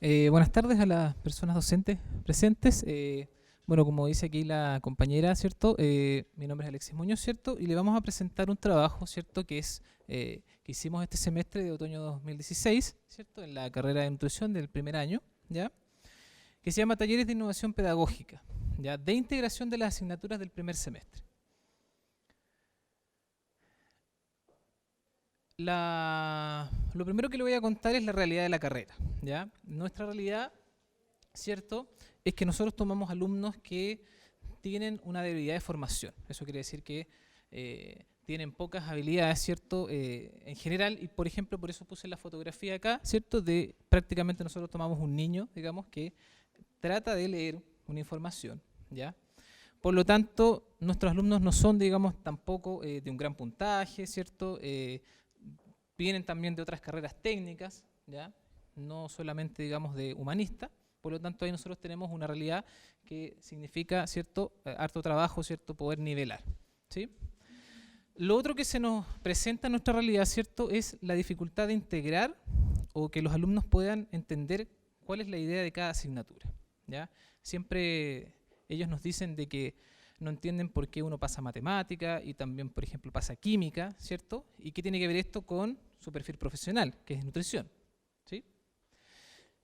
Buenas tardes a las personas docentes presentes. Bueno, como dice aquí la compañera, ¿cierto? Mi nombre es Alexis Muñoz, ¿cierto? Y le vamos a presentar un trabajo, ¿cierto? Que hicimos este semestre de otoño 2016, ¿cierto? En la carrera de nutrición del primer año, ¿ya? Que se llama Talleres de Innovación Pedagógica, ¿ya? De integración de las asignaturas del primer semestre. Lo primero que le voy a contar es la realidad de la carrera, ¿ya? Nuestra realidad, ¿cierto? Es que nosotros tomamos alumnos que tienen una debilidad de formación. Eso quiere decir que tienen pocas habilidades, ¿cierto? En general, y por ejemplo, por eso puse la fotografía acá, ¿cierto? De prácticamente nosotros tomamos un niño, digamos, que trata de leer una información, ¿ya? Por lo tanto, nuestros alumnos no son, digamos, tampoco de un gran puntaje, ¿cierto? Vienen también de otras carreras técnicas, ¿ya? No solamente, digamos, de humanista. Por lo tanto, ahí nosotros tenemos una realidad que significa, ¿cierto? Harto trabajo, ¿cierto? Poder nivelar, ¿sí? Lo otro que se nos presenta en nuestra realidad, ¿cierto? Es la dificultad de integrar o que los alumnos puedan entender cuál es la idea de cada asignatura, ¿ya? Siempre ellos nos dicen de que no entienden por qué uno pasa matemática y también, por ejemplo, pasa química, ¿cierto? ¿Y qué tiene que ver esto con su perfil profesional, que es nutrición? ¿Sí?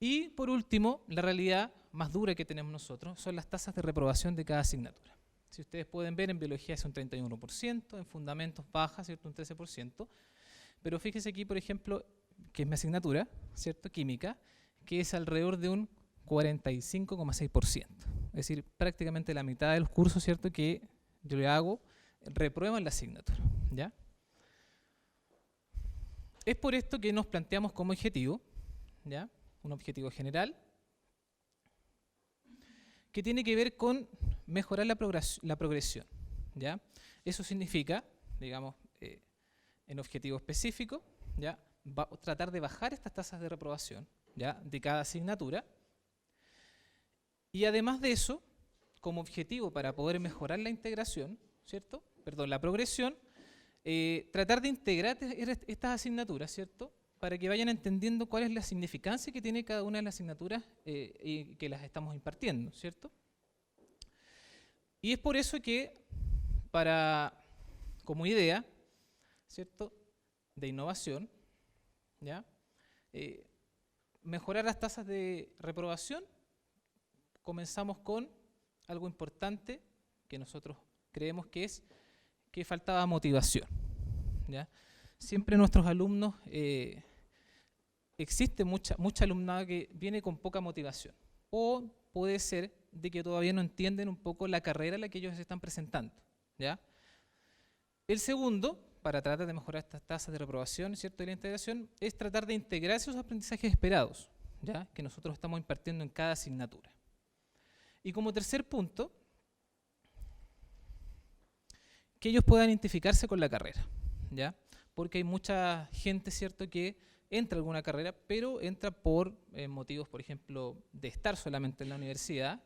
Y por último, la realidad más dura que tenemos nosotros son las tasas de reprobación de cada asignatura. Si ustedes pueden ver, en biología es un 31%, en fundamentos baja, ¿cierto? Un 13%. Pero fíjese aquí, por ejemplo, que es mi asignatura, ¿cierto? Química, que es alrededor de un 45,6%. Es decir, prácticamente la mitad de los cursos, ¿cierto? Que yo le hago, reprueban la asignatura, ¿ya? Es por esto que nos planteamos como objetivo, ¿ya? Un objetivo general, que tiene que ver con mejorar la progresión, ¿ya? Eso significa, digamos, en objetivo específico, ¿ya? Tratar de bajar estas tasas de reprobación, ¿ya? De cada asignatura. Y además de eso, como objetivo para poder mejorar la integración, ¿cierto? Perdón, la progresión, tratar de integrar estas asignaturas, ¿cierto? Para que vayan entendiendo cuál es la significancia que tiene cada una de las asignaturas y que las estamos impartiendo, ¿cierto? Y es por eso que, como idea, ¿cierto? De innovación, ¿ya? Mejorar las tasas de reprobación, comenzamos con algo importante que nosotros creemos que es que faltaba motivación, ¿ya? Siempre nuestros alumnos, existe mucha alumnada que viene con poca motivación, o puede ser de que todavía no entienden un poco la carrera a la que ellos se están presentando, ¿ya? El segundo, para tratar de mejorar estas tasas de reprobación, ¿cierto? De la integración, es tratar de integrar esos aprendizajes esperados, ¿ya? Que nosotros estamos impartiendo en cada asignatura. Y como tercer punto, que ellos puedan identificarse con la carrera, ¿ya? Porque hay mucha gente, ¿cierto?, que entra a alguna carrera, pero entra por motivos, por ejemplo, de estar solamente en la universidad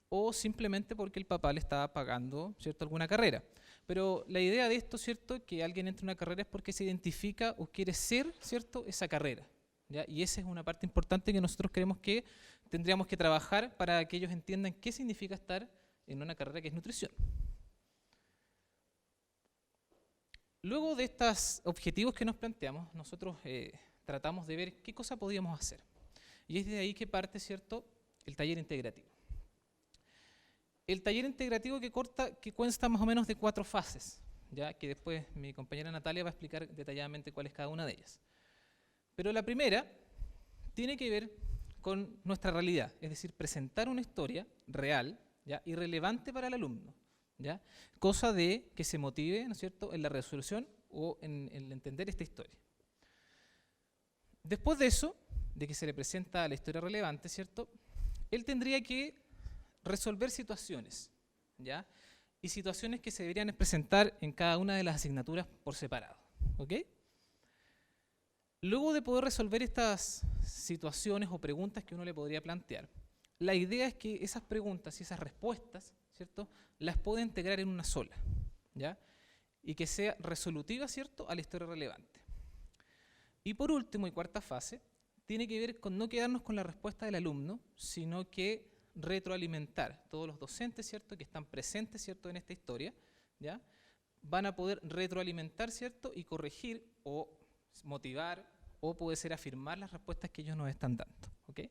o simplemente porque el papá le estaba pagando, ¿cierto?, alguna carrera. Pero la idea de esto, ¿cierto?, que alguien entre a una carrera es porque se identifica o quiere ser, ¿cierto?, esa carrera, ¿ya? Y esa es una parte importante que nosotros creemos que tendríamos que trabajar para que ellos entiendan qué significa estar en una carrera que es nutrición. Luego de estos objetivos que nos planteamos, nosotros tratamos de ver qué cosa podíamos hacer. Y es de ahí que parte, ¿cierto?, el taller integrativo. El taller integrativo que consta más o menos de 4 fases, ya que después mi compañera Natalia va a explicar detalladamente cuál es cada una de ellas. Pero la primera tiene que ver con nuestra realidad, es decir, presentar una historia real, ¿ya?, y relevante para el alumno, ¿ya? Cosa de que se motive, ¿no es cierto?, en la resolución o en entender esta historia. Después de eso, de que se le presenta la historia relevante, ¿cierto?, él tendría que resolver situaciones, ¿ya? Y situaciones que se deberían presentar en cada una de las asignaturas por separado, ¿ok? Luego de poder resolver estas situaciones o preguntas que uno le podría plantear, la idea es que esas preguntas y esas respuestas, ¿cierto?, las pueda integrar en una sola, ¿ya? Y que sea resolutiva, ¿cierto?, a la historia relevante. Y por último, y cuarta fase, tiene que ver con no quedarnos con la respuesta del alumno, sino que retroalimentar. Todos los docentes, ¿cierto?, que están presentes, ¿cierto?, en esta historia, ¿ya?, van a poder retroalimentar, ¿cierto?, y corregir o motivar o puede ser afirmar las respuestas que ellos nos están dando. ¿Ok?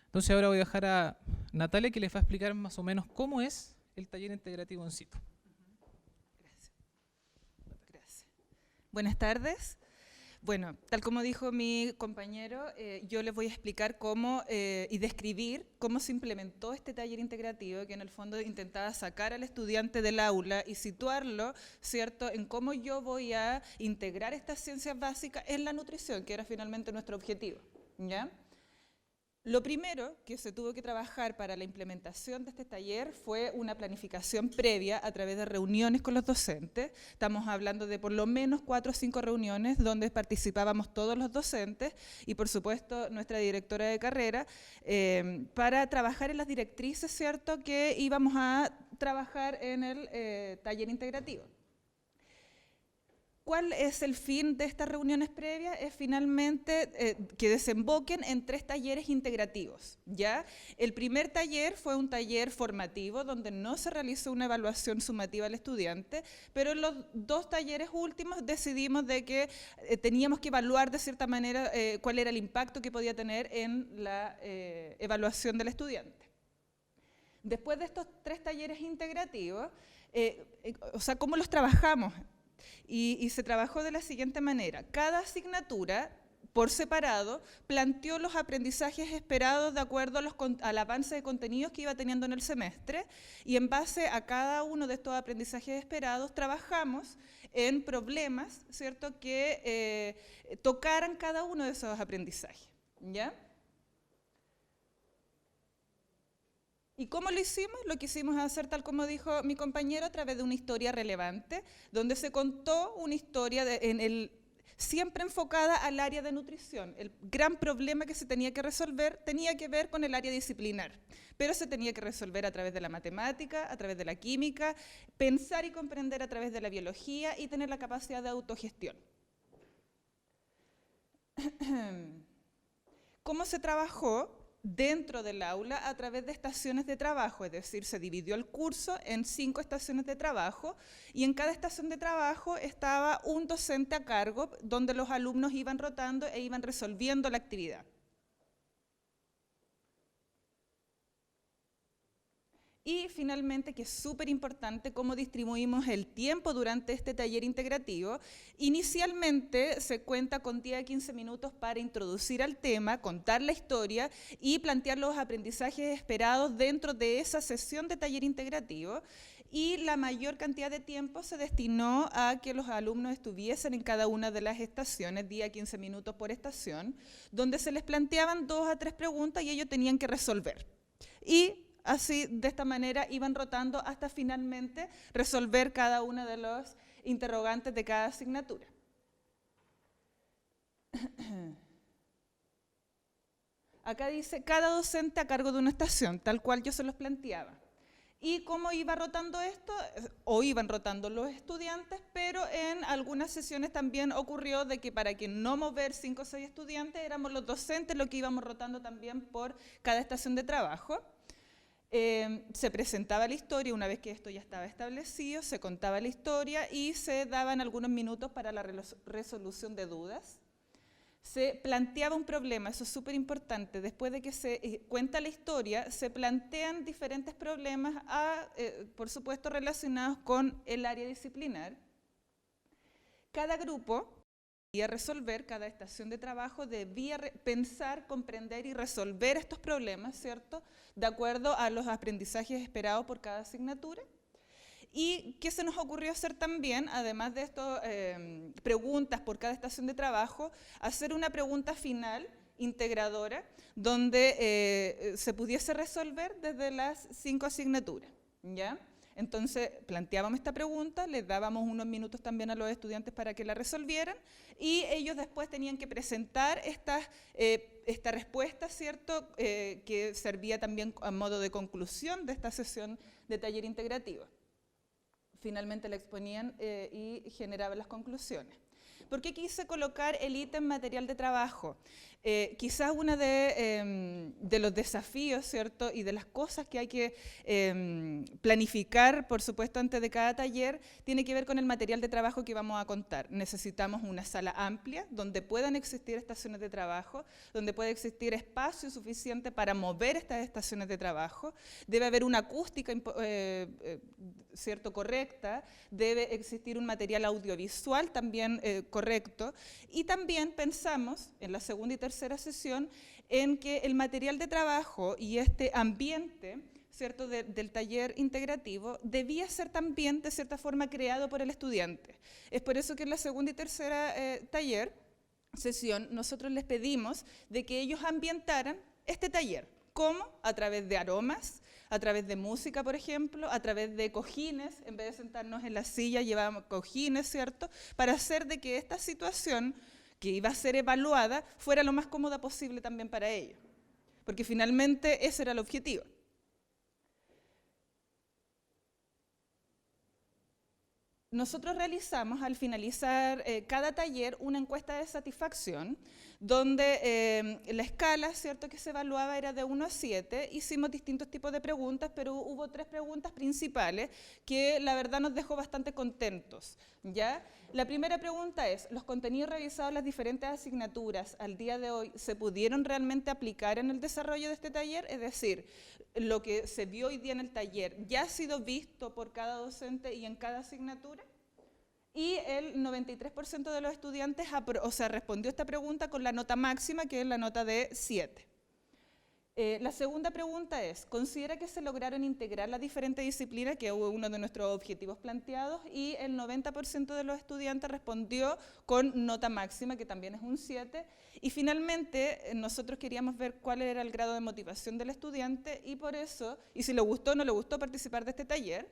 Entonces ahora voy a dejar a Natalia que les va a explicar más o menos cómo es el taller integrativo en situ. Gracias. Gracias. Buenas tardes. Bueno, tal como dijo mi compañero, yo les voy a explicar cómo y describir cómo se implementó este taller integrativo, que en el fondo intentaba sacar al estudiante del aula y situarlo, ¿cierto?, en cómo yo voy a integrar estas ciencias básicas en la nutrición, que era finalmente nuestro objetivo, ¿ya? Lo primero que se tuvo que trabajar para la implementación de este taller fue una planificación previa a través de reuniones con los docentes. Estamos hablando de por lo menos 4 o 5 reuniones donde participábamos todos los docentes y por supuesto nuestra directora de carrera para trabajar en las directrices, ¿cierto?, que íbamos a trabajar en el taller integrativo. ¿Cuál es el fin de estas reuniones previas? Es finalmente que desemboquen en 3 talleres integrativos, ¿ya? El primer taller fue un taller formativo donde no se realizó una evaluación sumativa al estudiante, pero en los 2 talleres últimos decidimos de que teníamos que evaluar de cierta manera cuál era el impacto que podía tener en la evaluación del estudiante. Después de estos 3 talleres integrativos, o sea, ¿cómo los trabajamos? Y se trabajó de la siguiente manera. Cada asignatura, por separado, planteó los aprendizajes esperados de acuerdo al avance de contenidos que iba teniendo en el semestre y en base a cada uno de estos aprendizajes esperados trabajamos en problemas, ¿cierto?, que tocaran cada uno de esos aprendizajes, ¿ya? ¿Y cómo lo hicimos? Lo quisimos hacer tal como dijo mi compañero, a través de una historia relevante, donde se contó una historia siempre enfocada al área de nutrición. El gran problema que se tenía que resolver tenía que ver con el área disciplinar, pero se tenía que resolver a través de la matemática, a través de la química, pensar y comprender a través de la biología y tener la capacidad de autogestión. ¿Cómo se trabajó? Dentro del aula a través de estaciones de trabajo, es decir, se dividió el curso en 5 estaciones de trabajo y en cada estación de trabajo estaba un docente a cargo donde los alumnos iban rotando e iban resolviendo la actividad. Y finalmente, que es súper importante, cómo distribuimos el tiempo durante este taller integrativo. Inicialmente se cuenta con 10 a 15 minutos para introducir al tema, contar la historia y plantear los aprendizajes esperados dentro de esa sesión de taller integrativo. Y la mayor cantidad de tiempo se destinó a que los alumnos estuviesen en cada una de las estaciones, 10 a 15 minutos por estación, donde se les planteaban 2 a 3 preguntas y ellos tenían que resolver. Y así, de esta manera, iban rotando hasta finalmente resolver cada uno de los interrogantes de cada asignatura. Acá dice, cada docente a cargo de una estación, tal cual yo se los planteaba. ¿Y cómo iba rotando esto? O iban rotando los estudiantes, pero en algunas sesiones también ocurrió de que para que no mover 5 o 6 estudiantes, éramos los docentes los que íbamos rotando también por cada estación de trabajo. Se presentaba la historia, una vez que esto ya estaba establecido, se contaba la historia y se daban algunos minutos para la resolución de dudas. Se planteaba un problema, eso es súper importante, después de que se cuenta la historia, se plantean diferentes problemas, por supuesto relacionados con el área disciplinar. Cada grupo debía resolver, cada estación de trabajo debía pensar, comprender y resolver estos problemas, ¿cierto?, de acuerdo a los aprendizajes esperados por cada asignatura. ¿Y qué se nos ocurrió hacer también, además de estas preguntas por cada estación de trabajo, hacer una pregunta final integradora donde se pudiese resolver desde las 5 asignaturas, ¿ya? Entonces planteábamos esta pregunta, les dábamos unos minutos también a los estudiantes para que la resolvieran y ellos después tenían que presentar esta respuesta, ¿cierto?, que servía también a modo de conclusión de esta sesión de taller integrativo. Finalmente la exponían y generaban las conclusiones. ¿Por qué quise colocar el ítem material de trabajo? Quizás uno de los desafíos, ¿cierto? Y de las cosas que hay que planificar, por supuesto, antes de cada taller, tiene que ver con el material de trabajo que vamos a contar. Necesitamos una sala amplia donde puedan existir estaciones de trabajo, donde pueda existir espacio suficiente para mover estas estaciones de trabajo. Debe haber una acústica ¿cierto? Correcta, debe existir un material audiovisual también correcto, y también pensamos en la segunda y tercera sesión en que el material de trabajo y este ambiente, ¿cierto? Del taller integrativo debía ser también de cierta forma creado por el estudiante. Es por eso que en la segunda y tercera sesión nosotros les pedimos de que ellos ambientaran este taller. ¿Cómo? A través de aromas, a través de música, por ejemplo, a través de cojines. En vez de sentarnos en la silla, llevábamos cojines, ¿cierto? Para hacer de que esta situación que iba a ser evaluada fuera lo más cómoda posible también para ellos. Porque finalmente ese era el objetivo. Nosotros realizamos al finalizar cada taller una encuesta de satisfacción donde la escala, ¿cierto?, que se evaluaba era de 1 a 7. Hicimos distintos tipos de preguntas, pero hubo 3 preguntas principales que la verdad nos dejó bastante contentos, ¿ya? La primera pregunta es, ¿los contenidos revisados en las diferentes asignaturas al día de hoy se pudieron realmente aplicar en el desarrollo de este taller? Es decir, lo que se vio hoy día en el taller ya ha sido visto por cada docente y en cada asignatura. Y el 93% de los estudiantes respondió esta pregunta con la nota máxima, que es la nota de 7. La segunda pregunta es, ¿considera que se lograron integrar las diferentes disciplinas, que hubo uno de nuestros objetivos planteados? Y el 90% de los estudiantes respondió con nota máxima, que también es un 7. Y finalmente, nosotros queríamos ver cuál era el grado de motivación del estudiante y por eso, y si le gustó o no le gustó participar de este taller,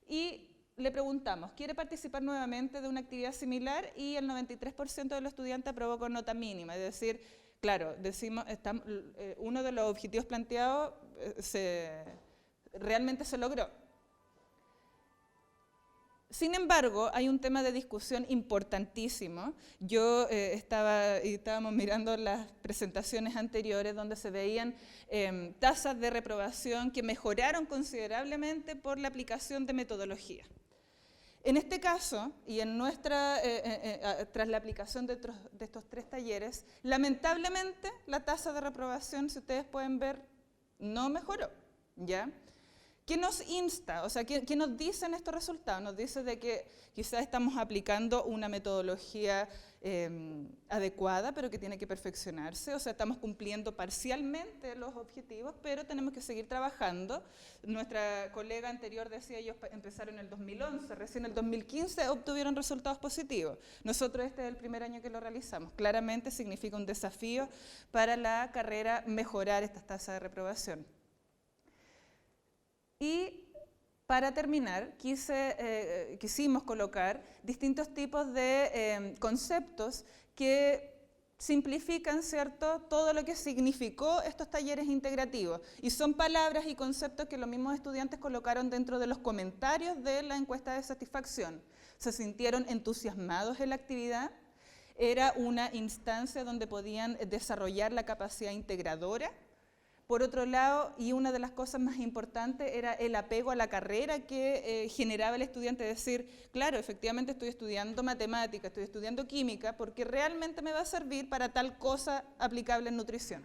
y le preguntamos, ¿quiere participar nuevamente de una actividad similar? Y el 93% de los estudiantes aprobó con nota mínima, es decir, claro, decimos, uno de los objetivos planteados realmente se logró. Sin embargo, hay un tema de discusión importantísimo. Estábamos mirando las presentaciones anteriores donde se veían tasas de reprobación que mejoraron considerablemente por la aplicación de metodología. En este caso, y en tras la aplicación de estos 3 talleres, lamentablemente la tasa de reprobación, si ustedes pueden ver, no mejoró, ¿ya? ¿Qué nos insta? O sea, ¿qué nos dicen estos resultados? Nos dice de que quizás estamos aplicando una metodología adecuada, pero que tiene que perfeccionarse. O sea, estamos cumpliendo parcialmente los objetivos, pero tenemos que seguir trabajando. Nuestra colega anterior decía, ellos empezaron en el 2011, recién en el 2015 obtuvieron resultados positivos. Nosotros este es el primer año que lo realizamos. Claramente significa un desafío para la carrera mejorar estas tasas de reprobación. Y para terminar, quisimos colocar distintos tipos de conceptos que simplifican, ¿cierto?, todo lo que significó estos talleres integrativos. Y son palabras y conceptos que los mismos estudiantes colocaron dentro de los comentarios de la encuesta de satisfacción. Se sintieron entusiasmados en la actividad. Era una instancia donde podían desarrollar la capacidad integradora. Por otro lado, y una de las cosas más importantes era el apego a la carrera que generaba el estudiante, decir, claro, efectivamente estoy estudiando matemática, estoy estudiando química, porque realmente me va a servir para tal cosa aplicable en nutrición.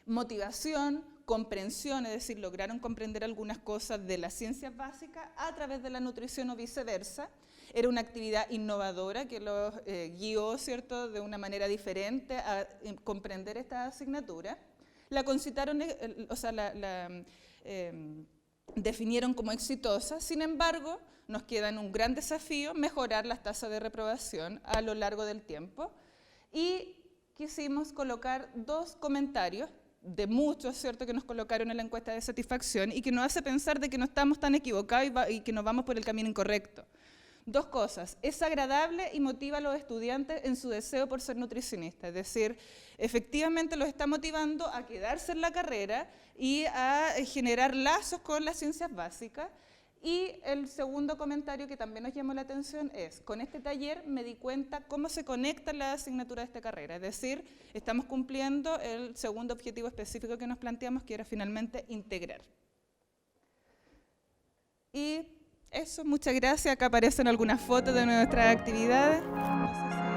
Motivación, comprensión, es decir, lograron comprender algunas cosas de las ciencias básicas a través de la nutrición o viceversa. Era una actividad innovadora que los guió, ¿cierto?, de una manera diferente a comprender esta asignatura. La concitaron, definieron como exitosa. Sin embargo, nos queda en un gran desafío mejorar las tasas de reprobación a lo largo del tiempo. Y quisimos colocar 2 comentarios, de muchos, ¿cierto?, que nos colocaron en la encuesta de satisfacción y que nos hace pensar de que no estamos tan equivocados y que nos vamos por el camino incorrecto. 2 cosas, es agradable y motiva a los estudiantes en su deseo por ser nutricionistas, es decir, efectivamente los está motivando a quedarse en la carrera y a generar lazos con las ciencias básicas. Y el segundo comentario que también nos llamó la atención es, con este taller me di cuenta cómo se conectan las asignaturas de esta carrera, es decir, estamos cumpliendo el segundo objetivo específico que nos planteamos, que era finalmente integrar. Y eso, muchas gracias. Acá aparecen algunas fotos de nuestras actividades. No sé si